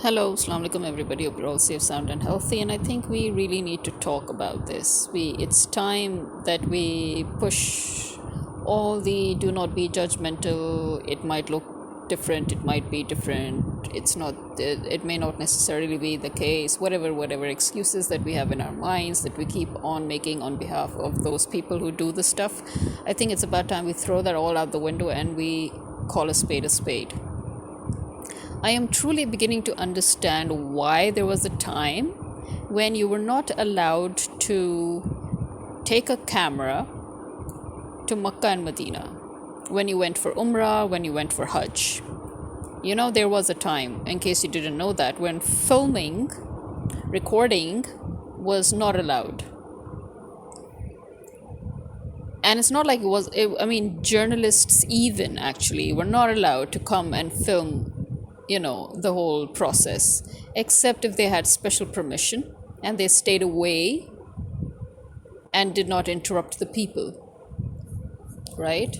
Hello, Assalamu alaikum everybody. Hope you're all safe, sound, and healthy. And I think we really need to talk about this. It's time that we push all the do not be judgmental. It might look different. It might be different. It's not. It may not necessarily be the case. Whatever excuses that we have in our minds that we keep on making on behalf of those people who do the stuff. I think it's about time we throw that all out the window and we call a spade a spade. I am truly beginning to understand why there was a time when you were not allowed to take a camera to Makkah and Medina. When you went for Umrah, when you went for Hajj. There was a time, in case you didn't know that, when recording was not allowed. And it's not like journalists even actually were not allowed to come and film the whole process, except if they had special permission and they stayed away and did not interrupt the people, right?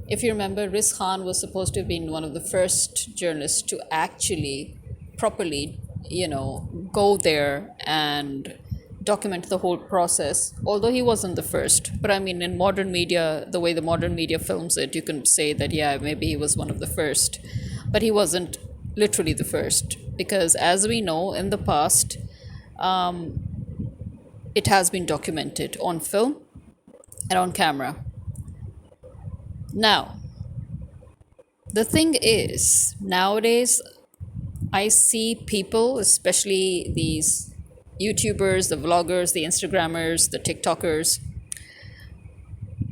If you remember, Riz Khan was supposed to have been one of the first journalists to actually properly, go there and document the whole process, although he wasn't the first. But I mean, in modern media, the way the modern media films it, you can say that, yeah, maybe he was one of the first. But he wasn't literally the first, because as we know in the past, it has been documented on film and on camera. Now, the thing is, nowadays, I see people, especially these YouTubers, the vloggers, the Instagrammers, the TikTokers.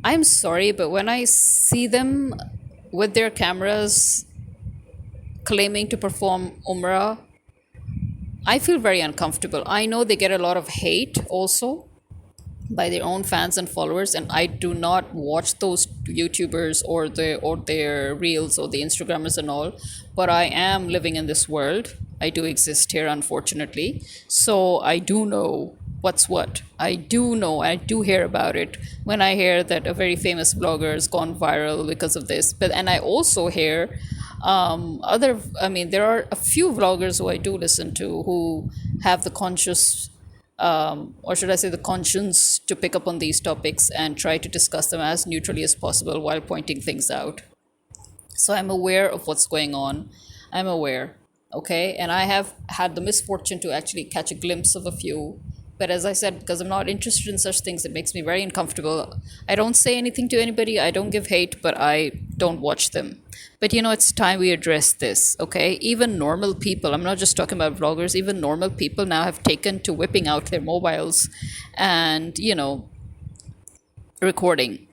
I'm sorry, but when I see them with their cameras claiming to perform Umrah, I feel very uncomfortable. I know they get a lot of hate also by their own fans and followers, and I do not watch those YouTubers or their reels or the Instagrammers and all, but I am living in this world. I do exist here, unfortunately, so I do know what's what. I do hear about it when I hear that a very famous vlogger has gone viral because of this. And I also hear there are a few vloggers who I do listen to who have the conscious or should I say the conscience to pick up on these topics and try to discuss them as neutrally as possible while pointing things out. So I'm aware of what's going on. I'm aware, okay? And I have had the misfortune to actually catch a glimpse of a few. But as I said, because I'm not interested in such things, it makes me very uncomfortable. I don't say anything to anybody. I don't give hate, but I don't watch them. But it's time we address this, okay? Even normal people, I'm not just talking about vloggers, even normal people now have taken to whipping out their mobiles and, recording.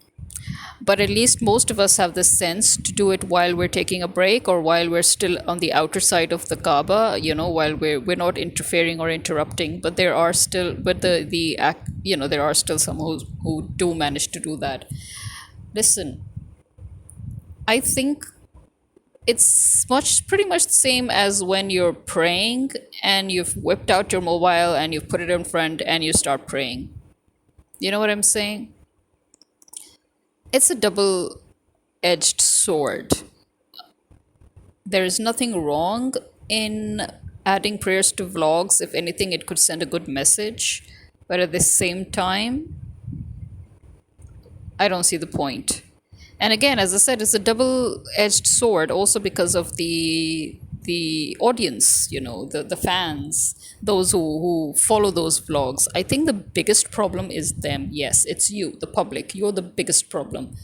But at least most of us have the sense to do it while we're taking a break or while we're still on the outer side of the Kaaba, while we're not interfering or interrupting. But there are still, there are still some who do manage to do that. Listen, I think it's pretty much the same as when you're praying and you've whipped out your mobile and you've put it in front and you start praying. You know what I'm saying? It's a double-edged sword. There is nothing wrong in adding prayers to vlogs. If anything, it could send a good message. But at the same time, I don't see the point. And again, as I said, it's a double-edged sword also because of the audience, the fans, those who follow those vlogs. I think the biggest problem is them. Yes, it's you, the public. You're the biggest problem.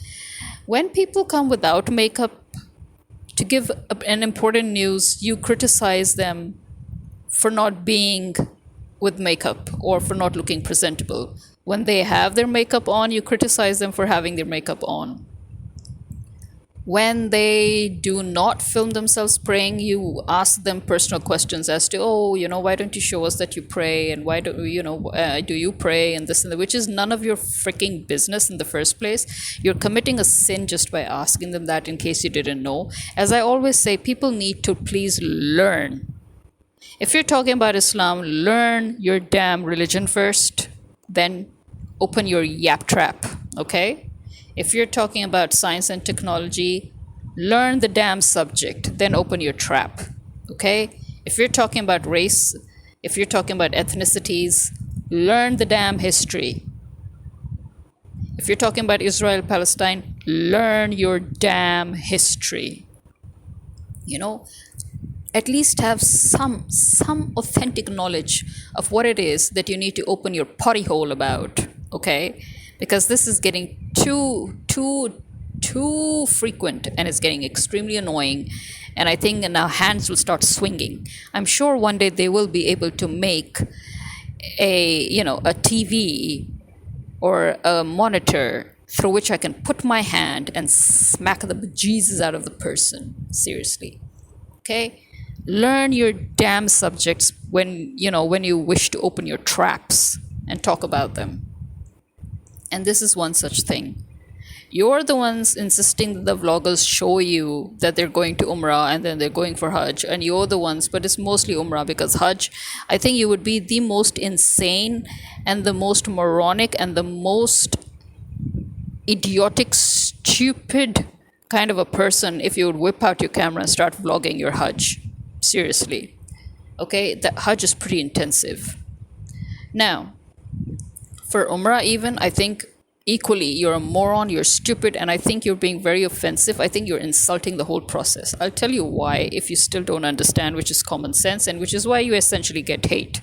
When people come without makeup to give an important news, you criticize them for not being with makeup or for not looking presentable. When they have their makeup on, you criticize them for having their makeup on. When they do not film themselves praying, you ask them personal questions as to, why don't you show us that you pray? And why do you pray? And this and that, which is none of your freaking business in the first place. You're committing a sin just by asking them that, in case you didn't know. As I always say, people need to please learn. If you're talking about Islam, learn your damn religion first, then open your yap trap, okay? If you're talking about science and technology, learn the damn subject, then open your trap, okay? If you're talking about race, if you're talking about ethnicities, learn the damn history. If you're talking about Israel, Palestine, learn your damn history. You know, at least have some authentic knowledge of what it is that you need to open your potty hole about, okay? Because this is getting too frequent, and it's getting extremely annoying, and I think now hands will start swinging. I'm sure one day they will be able to make a TV or a monitor through which I can put my hand and smack the bejesus out of the person. Seriously. Okay? Learn your damn subjects when you wish to open your traps and talk about them. And this is one such thing. You're the ones insisting that the vloggers show you that they're going to Umrah and then they're going for Hajj, and you're the ones, but it's mostly Umrah, because Hajj, I think you would be the most insane and the most moronic and the most idiotic, stupid kind of a person if you would whip out your camera and start vlogging your Hajj. Seriously. Okay, the Hajj is pretty intensive. Now, for Umrah even, I think equally you're a moron, you're stupid, and I think you're being very offensive. I think you're insulting the whole process. I'll tell you why if you still don't understand, which is common sense, and which is why you essentially get hate.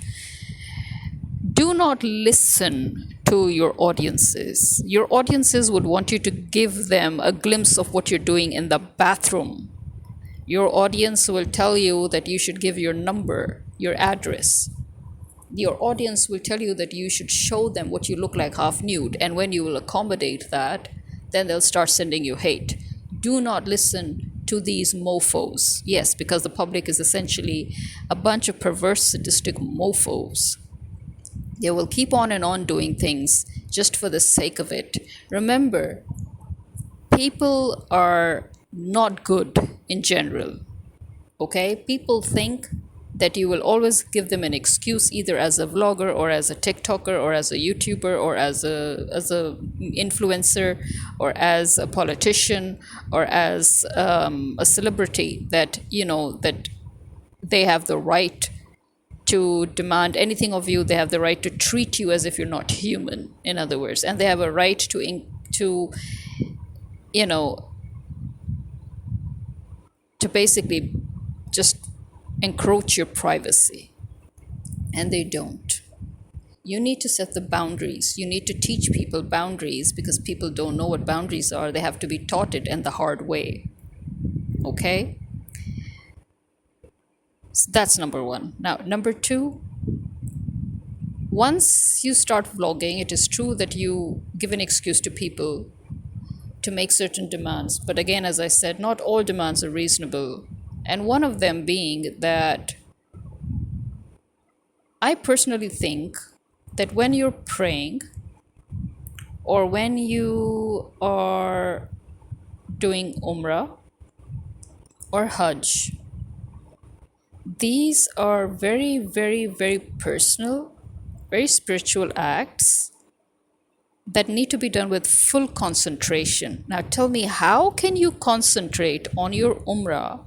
Do not listen to your audiences. Your audiences would want you to give them a glimpse of what you're doing in the bathroom. Your audience will tell you that you should give your number, your address. Your audience will tell you that you should show them what you look like half nude, and when you will accommodate that, then they'll start sending you hate. Do not listen to these mofos. Yes, because the public is essentially a bunch of perverse, sadistic mofos. They will keep on and on doing things just for the sake of it. Remember, people are not good in general. Okay? People think that you will always give them an excuse, either as a vlogger or as a TikToker or as a YouTuber or as a influencer or as a politician or as a celebrity, that that they have the right to demand anything of you. They have the right to treat you as if you're not human, in other words, and they have a right to basically just encroach your privacy. And they don't. You need to set the boundaries. You need to teach people boundaries, because people don't know what boundaries are. They have to be taught it in the hard way. Okay? So that's number one. Now, number two, once you start vlogging, it is true that you give an excuse to people to make certain demands. But again, as I said, not all demands are reasonable. And one of them being that I personally think that when you're praying or when you are doing Umrah or Hajj, these are very, very, very personal, very spiritual acts that need to be done with full concentration. Now tell me, how can you concentrate on your Umrah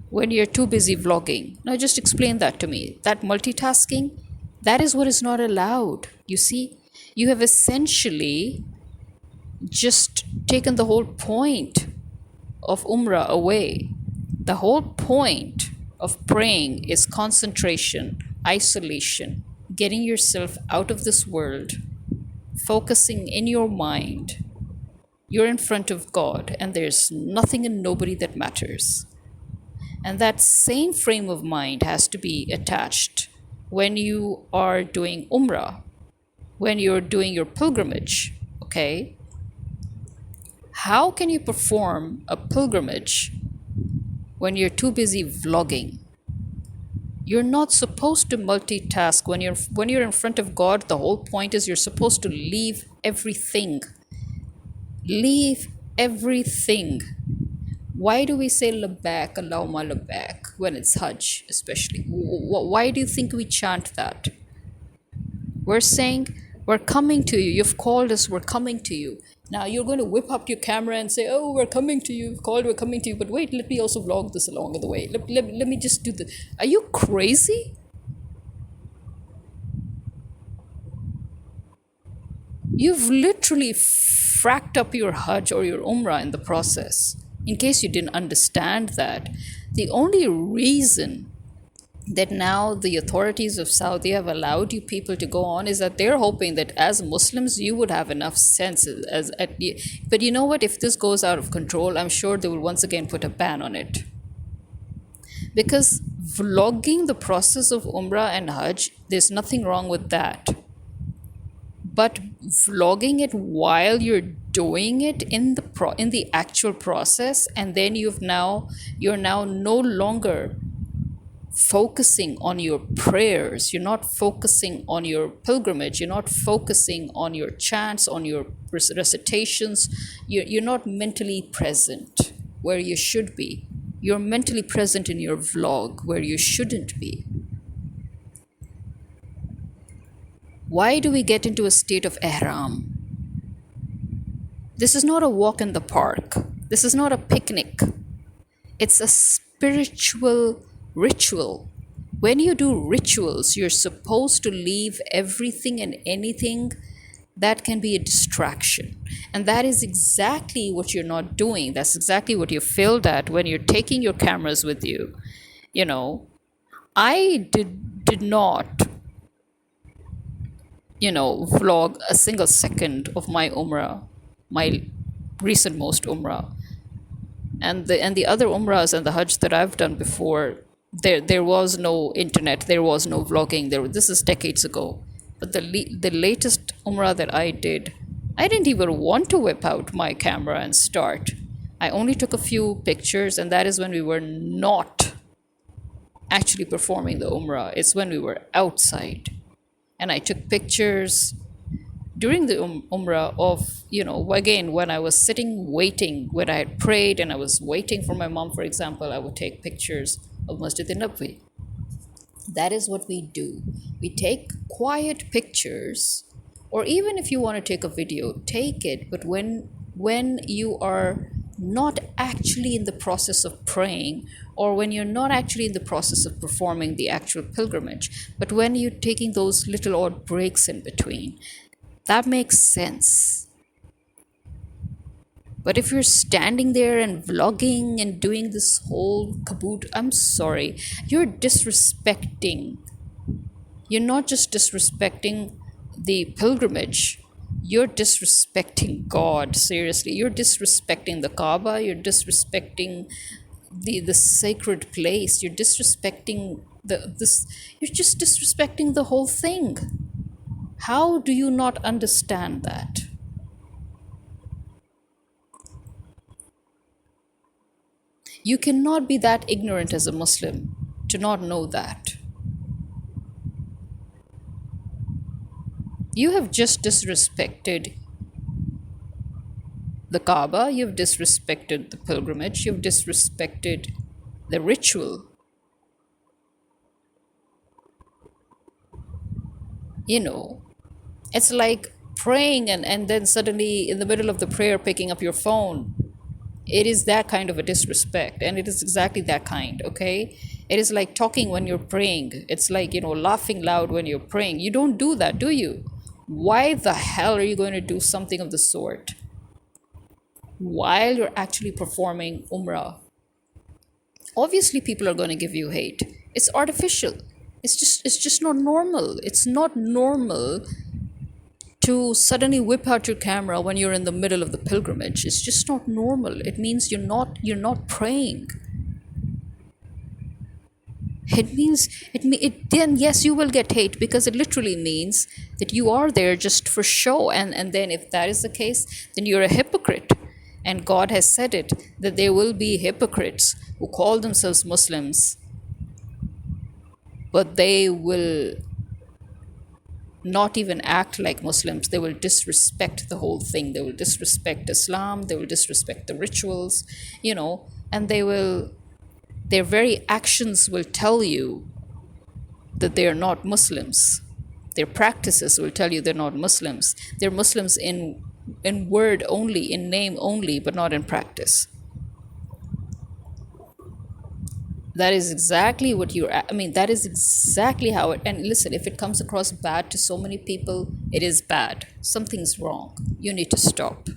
when you're too busy vlogging? Now just explain that to me. That multitasking, that is what is not allowed. You see, you have essentially just taken the whole point of Umrah away. The whole point of praying is concentration, isolation, getting yourself out of this world, focusing in your mind. You're in front of God, and there's nothing and nobody that matters. And that same frame of mind has to be attached when you are doing Umrah, when you're doing your pilgrimage, okay? How can you perform a pilgrimage when you're too busy vlogging? You're not supposed to multitask. When you're in front of God, the whole point is you're supposed to leave everything. Leave everything. Why do we say labbaik, Allahumma labbaik, when it's Hajj especially? Why do you think we chant that? We're saying, we're coming to you. You've called us, we're coming to you. Now you're going to whip up your camera and say, oh, we're coming to you, called, we're coming to you, but wait, let me also vlog this along the way. Let me just do the. Are you crazy? You've literally fracked up your Hajj or your Umrah in the process. In case you didn't understand that, the only reason that now the authorities of Saudi have allowed you people to go on is that they're hoping that as Muslims you would have enough sense but you know what, if this goes out of control, I'm sure they will once again put a ban on it. Because vlogging the process of Umrah and Hajj, there's nothing wrong with that. But vlogging it while you're doing it in the actual process, and then you're now no longer focusing on your prayers, you're not focusing on your pilgrimage, you're not focusing on your chants, on your recitations, you're not mentally present where you should be. You're mentally present in your vlog where you shouldn't be. Why do we get into a state of ihram? This is not a walk in the park. This is not a picnic. It's a spiritual ritual. When you do rituals, you're supposed to leave everything and anything that can be a distraction. And that is exactly what you're not doing. That's exactly what you failed at when you're taking your cameras with you. You know, I did not, vlog a single second of my Umrah, my recent most Umrah. And the other Umrahs and the Hajj that I've done before, there was no internet, there was no vlogging. This is decades ago. But the latest Umrah that I did, I didn't even want to whip out my camera and start. I only took a few pictures, and that is when we were not actually performing the Umrah. It's when we were outside. And I took pictures during the Umrah of, again, when I was sitting waiting, when I had prayed and I was waiting for my mom, for example, I would take pictures of Masjid Nabawi. That is what we do. We take quiet pictures, or even if you want to take a video, take it. But when you are not actually in the process of praying, or when you're not actually in the process of performing the actual pilgrimage, but when you're taking those little odd breaks in between, that makes sense. But if you're standing there and vlogging and doing this whole kaboot, I'm sorry, you're disrespecting. You're not just disrespecting the pilgrimage, you're disrespecting God, seriously. You're disrespecting the Kaaba, you're disrespecting the sacred place, you're disrespecting you're just disrespecting the whole thing. How do you not understand that? You cannot be that ignorant as a Muslim to not know that. You have just disrespected the Kaaba, you've disrespected the pilgrimage, you've disrespected the ritual. It's like praying and then suddenly in the middle of the prayer picking up your phone. It is that kind of a disrespect, and it is exactly that kind, okay? It is like talking when you're praying. It's like, laughing loud when you're praying. You don't do that, do you? Why the hell are you going to do something of the sort while you're actually performing Umrah? Obviously, people are going to give you hate. It's artificial. It's just not normal. It's not normal to suddenly whip out your camera when you're in the middle of the pilgrimage. It's just not normal. It means you're not praying. Then yes, you will get hate, because it literally means that you are there just for show. And then if that is the case, then you're a hypocrite. And God has said it, that there will be hypocrites who call themselves Muslims, but they will not even act like Muslims. They will disrespect the whole thing. They will disrespect Islam. They will disrespect the rituals, and their very actions will tell you that they are not Muslims. Their practices will tell you they're not Muslims. They're Muslims in in word only, in name only, but not in practice. That is exactly what I mean, that is exactly how it. And listen, if it comes across bad to so many people, it is bad. Something's wrong. You need to stop.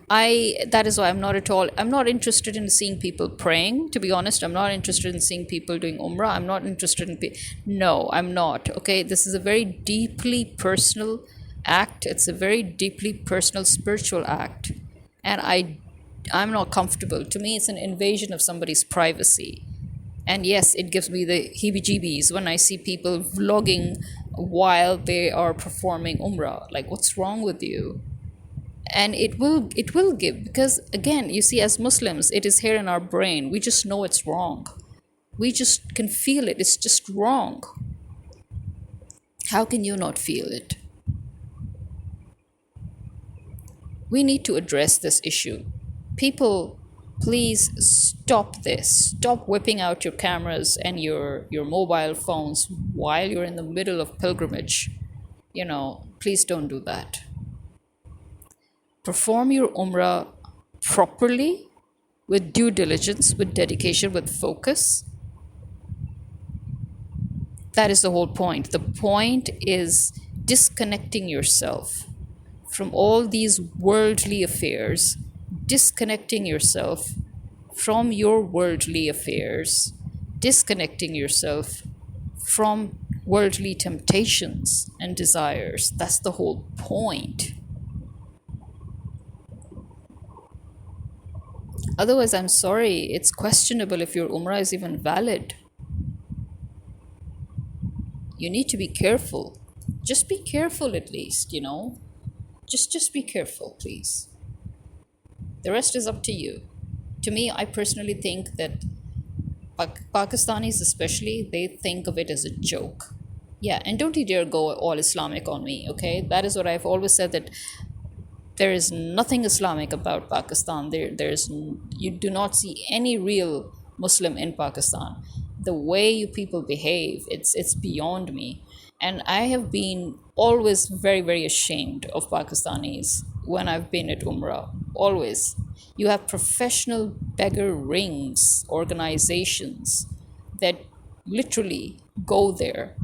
That is why I'm not interested in seeing people praying, to be honest. I'm not interested in seeing people doing Umrah. I'm not interested in, no, I'm not. Okay, this is a very deeply personal act. It's a very deeply personal spiritual act. And I'm not comfortable. To me, it's an invasion of somebody's privacy. And yes, it gives me the heebie jeebies when I see people vlogging while they are performing Umrah. Like, what's wrong with you? And it will give, because again, you see, as Muslims, it is here in our brain. We just know it's wrong. We just can feel it. It's just wrong. How can you not feel it? We need to address this issue. People, please stop this. Stop whipping out your cameras and your mobile phones while you're in the middle of pilgrimage. Please don't do that. Perform your Umrah properly, with due diligence, with dedication, with focus. That is the whole point. The point is disconnecting yourself from all these worldly affairs, disconnecting yourself from your worldly affairs, disconnecting yourself from worldly temptations and desires. That's the whole point. Otherwise, I'm sorry, it's questionable if your Umrah is even valid. You need to be careful. Just be careful, at least. Just be careful, please. The rest is up to you. To me, I personally think that Pakistanis especially, they think of it as a joke. Yeah, and don't you dare go all Islamic on me, okay? That is what I've always said, that there is nothing Islamic about Pakistan. You do not see any real Muslim in Pakistan. The way you people behave, it's beyond me. And I have been always very, very ashamed of Pakistanis when I've been at Umrah. Always. You have professional beggar rings, organizations that literally go there,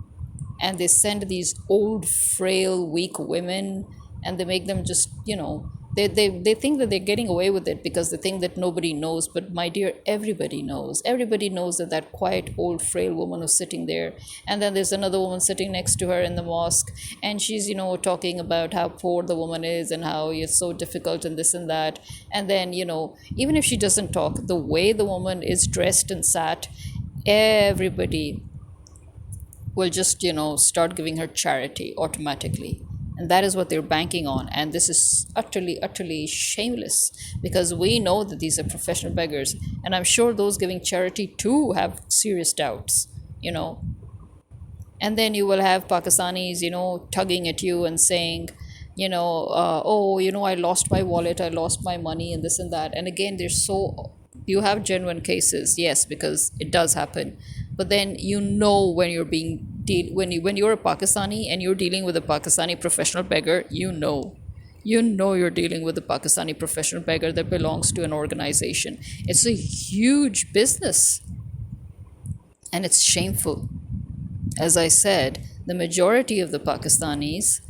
and they send these old, frail, weak women, and they make them just, they think that they're getting away with it because they think that nobody knows. But my dear, everybody knows. Everybody knows that that quiet, old, frail woman was sitting there. And then there's another woman sitting next to her in the mosque, and she's, talking about how poor the woman is and how it's so difficult and this and that. And then, even if she doesn't talk, the way the woman is dressed and sat, everybody will just, start giving her charity automatically. And that is what they're banking on. And this is utterly, utterly shameless, because we know that these are professional beggars. And I'm sure those giving charity too have serious doubts. And then you will have Pakistanis, tugging at you and saying, oh, I lost my wallet, I lost my money, and this and that. And again, you have genuine cases, yes, because it does happen. But then when you're when you're a Pakistani and you're dealing with a Pakistani professional beggar, you're dealing with a Pakistani professional beggar that belongs to an organization. It's a huge business, and it's shameful. As I said, the majority of the Pakistanis,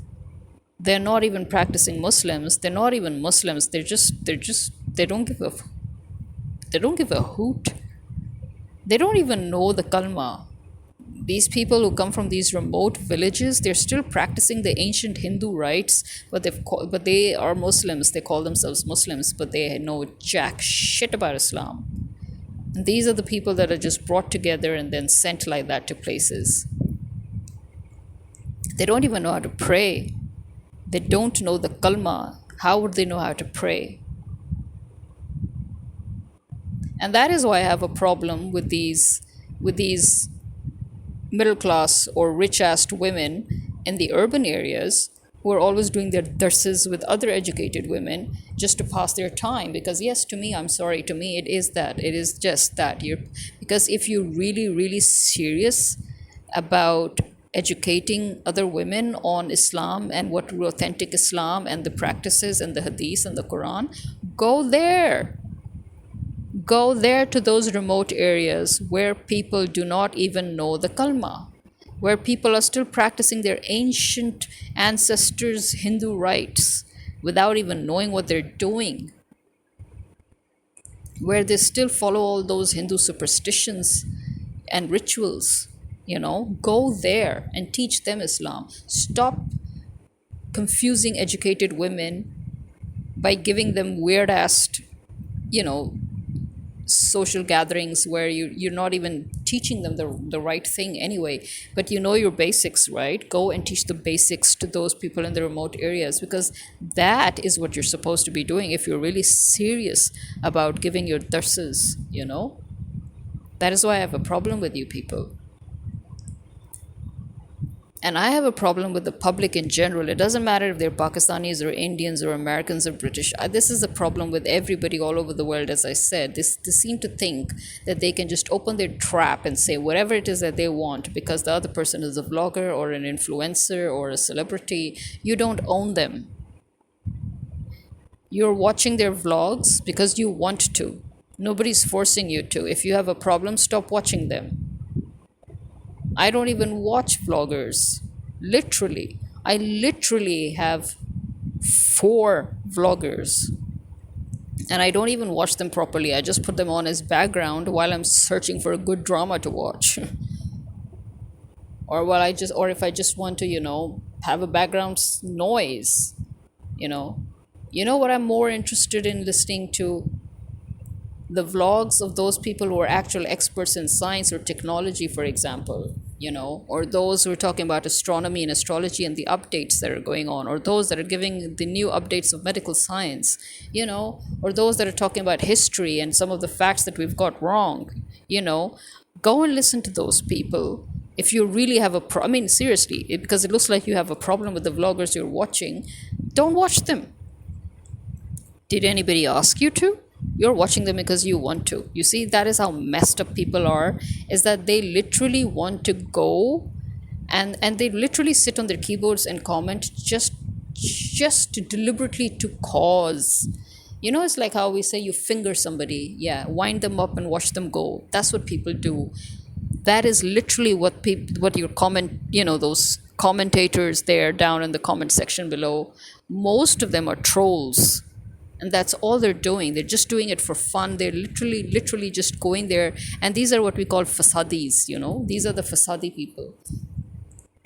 they're not even practicing Muslims. They're not even Muslims. They don't give a hoot. They don't even know the kalma. These people who come from these remote villages, they're still practicing the ancient Hindu rites, but they are Muslims. They call themselves Muslims, but they know jack shit about Islam. And these are the people that are just brought together and then sent like that to places. They don't even know how to pray. They don't know the kalma. How would they know how to pray? And that is why I have a problem with these middle class or rich-assed women in the urban areas who are always doing their darses with other educated women just to pass their time. Because yes, to me, I'm sorry, to me it is just that. Because if you're really, really serious about educating other women on Islam and what authentic Islam and the practices and the hadith and the Quran, go there. Go there to those remote areas where people do not even know the kalma, where people are still practicing their ancient ancestors' Hindu rites without even knowing what they're doing, where they still follow all those Hindu superstitions and rituals. Go there and teach them Islam. Stop confusing educated women by giving them weird ass, you know, social gatherings where you're not even teaching them the right thing anyway. But you know your basics, right? Go and teach the basics to those people in the remote areas, because that is what you're supposed to be doing if you're really serious about giving your darses. That is why I have a problem with you people. And I have a problem with the public in general. It doesn't matter if they're Pakistanis or Indians or Americans or British. This is a problem with everybody all over the world, as I said. They seem to think that they can just open their trap and say whatever it is that they want because the other person is a vlogger or an influencer or a celebrity. You don't own them. You're watching their vlogs because you want to. Nobody's forcing you to. If you have a problem, stop watching them. I don't even watch vloggers. Literally. I literally have 4 vloggers. And I don't even watch them properly. I just put them on as background while I'm searching for a good drama to watch. Or if I just want to, have a background noise. You know what I'm more interested in listening to? The vlogs of those people who are actual experts in science or technology, for example, or those who are talking about astronomy and astrology and the updates that are going on, or those that are giving the new updates of medical science, or those that are talking about history and some of the facts that we've got wrong. Go and listen to those people. If you really have seriously, because it looks like you have a problem with the vloggers you're watching, don't watch them. Did anybody ask you to? You're watching them because you want to. You see, that is how messed up people are, is that they literally want to go and they literally sit on their keyboards and comment just deliberately to cause. It's like how we say you finger somebody. Yeah, wind them up and watch them go. That's what people do. That is literally what your those commentators there down in the comment section below, most of them are trolls. And that's all they're doing. They're just doing it for fun. They're literally just going there. And these are what we call fasadis, These are the fasadi people.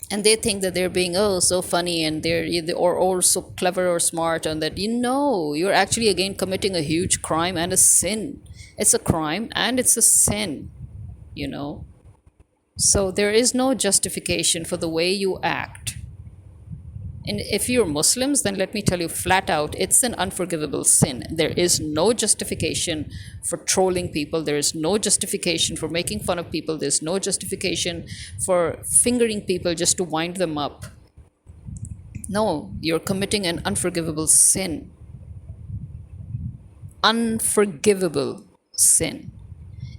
And they think that they're being, so funny and they're or so clever or smart, and that, you're actually, again, committing a huge crime and a sin. It's a crime and it's a sin, So there is no justification for the way you act. And if you're Muslims, then let me tell you flat out, it's an unforgivable sin. There is no justification for trolling people. There is no justification for making fun of people. There's no justification for fingering people just to wind them up. No, you're committing an unforgivable sin. Unforgivable sin.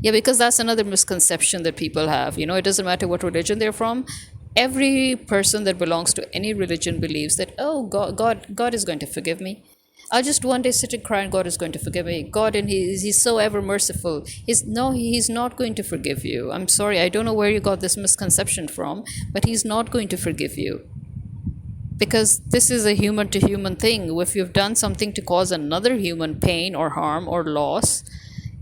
Yeah, because that's another misconception that people have. It doesn't matter what religion they're from. Every person that belongs to any religion believes that, God is going to forgive me. I'll just one day sit and cry and God is going to forgive me. God, and he's so ever merciful. He's not going to forgive you. I'm sorry, I don't know where you got this misconception from, but he's not going to forgive you. Because this is a human to human thing. If you've done something to cause another human pain or harm or loss,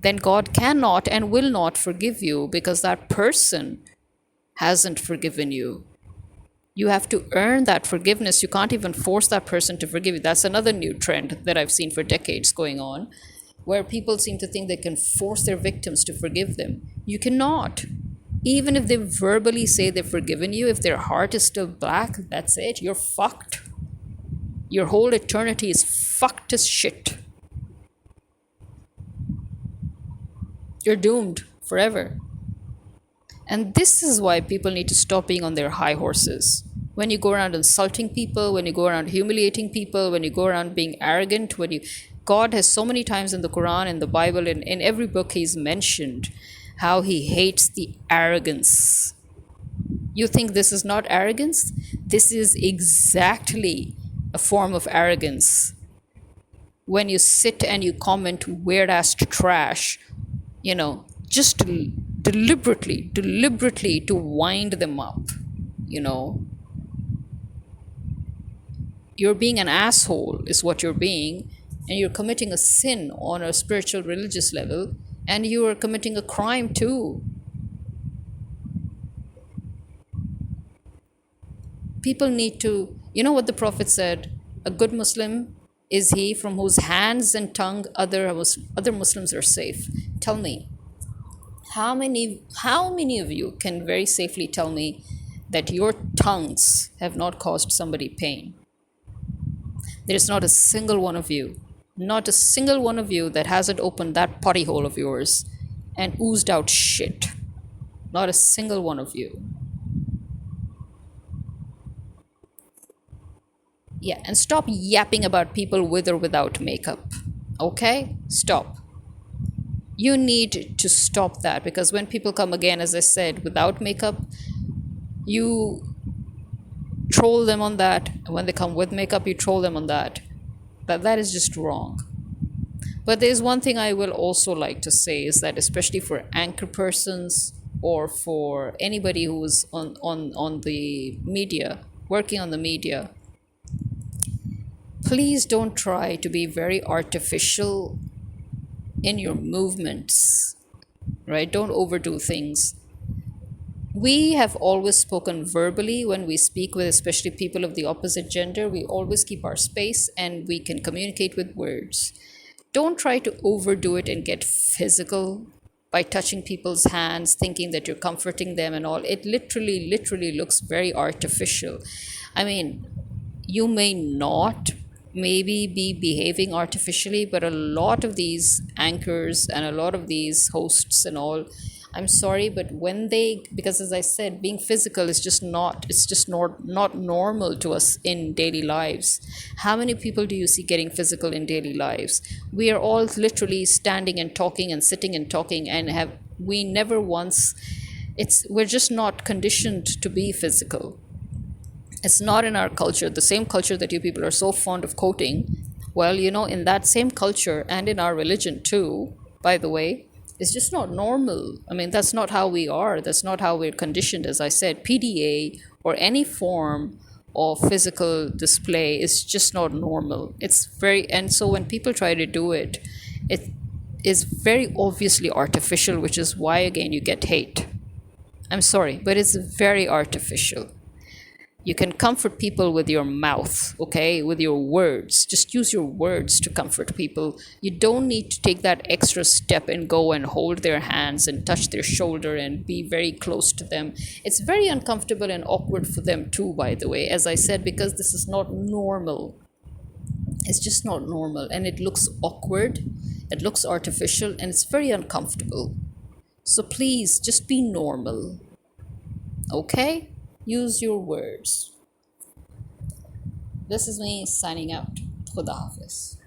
then God cannot and will not forgive you, because that person hasn't forgiven you. You have to earn that forgiveness. You can't even force that person to forgive you. That's another new trend that I've seen for decades going on, where people seem to think they can force their victims to forgive them. You cannot. Even if they verbally say they've forgiven you, if their heart is still black, that's it. You're fucked. Your whole eternity is fucked as shit. You're doomed forever. And this is why people need to stop being on their high horses. When you go around insulting people, when you go around humiliating people, when you go around being arrogant, God has so many times in the Quran, in the Bible, in every book he's mentioned how he hates the arrogance. You think this is not arrogance? This is exactly a form of arrogance. When you sit and you comment weird ass trash, just deliberately to wind them up, you know, you're being an asshole, is what you're being, and you're committing a sin on a spiritual, religious level, and you are committing a crime too. People need to, you know what the Prophet said? A good Muslim is he from whose hands and tongue other Muslims are safe. Tell me, how many of you can very safely tell me that your tongues have not caused somebody pain? There is not a single one of you, not a single one of you that hasn't opened that potty hole of yours and oozed out shit. Not a single one of you. Yeah, and stop yapping about people with or without makeup. Okay? Stop. You need to stop that, because when people come, again, as I said, without makeup, you troll them on that. And when they come with makeup, you troll them on that. That is just wrong. But there's one thing I will also like to say is that, especially for anchor persons or for anybody who is on the media, working on the media, please don't try to be very artificial in your movements, right? Don't overdo things. We have always spoken verbally when we speak with especially people of the opposite gender. We always keep our space and we can communicate with words. Don't try to overdo it and get physical by touching people's hands, thinking that you're comforting them and all. It literally looks very artificial. I mean, you may not maybe be behaving artificially, but a lot of these anchors and a lot of these hosts and all, I'm sorry, but when they, because as I said, being physical is just not, it's just not normal to us in daily lives. How many people do you see getting physical in daily lives? We are all literally standing and talking and sitting and talking, and we never once, we're just not conditioned to be physical. It's not in our culture, the same culture that you people are so fond of quoting. Well, in that same culture and in our religion too, by the way, it's just not normal. I mean, that's not how we are. That's not how we're conditioned. As I said, PDA or any form of physical display is just not normal. And so when people try to do it, it is very obviously artificial, which is why, again, you get hate. I'm sorry, but it's very artificial. You can comfort people with your mouth, okay, with your words. Just use your words to comfort people. You don't need to take that extra step and go and hold their hands and touch their shoulder and be very close to them. It's very uncomfortable and awkward for them too, by the way, as I said, because this is not normal. It's just not normal, and it looks awkward, it looks artificial, and it's very uncomfortable. So please just be normal, okay? Use your words. This is me signing out. Khuda Hafiz.